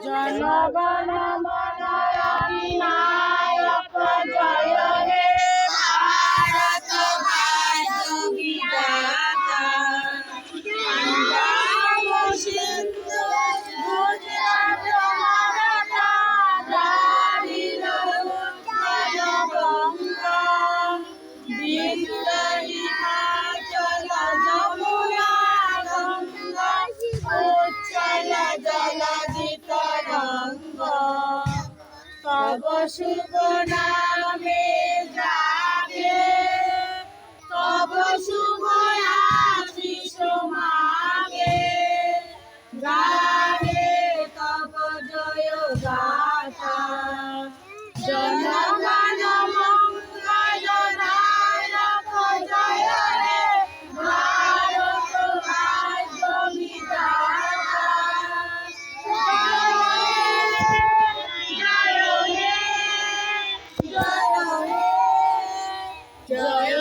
জনগণ মন অধিনায়ক জয় হে ভারত ভাগ্য বিধাতা। পাঞ্জাব সিন্ধু গুজরাট মারাঠা দ্রাবিড় উৎকল গঙ্গা বিন্ধ্য হিমাচল যমুনা গঙ্গা উচ্ছল জলধি তরঙ্গ। তব শুভ নামে জাগে তব শুভ আশিস মাগে। গাহে তব জয় গাথা জনগণ মঙ্গল দায়ক জয় হে ভারত ভাগ্য বিধাতা। জয় হে জয় হে জয়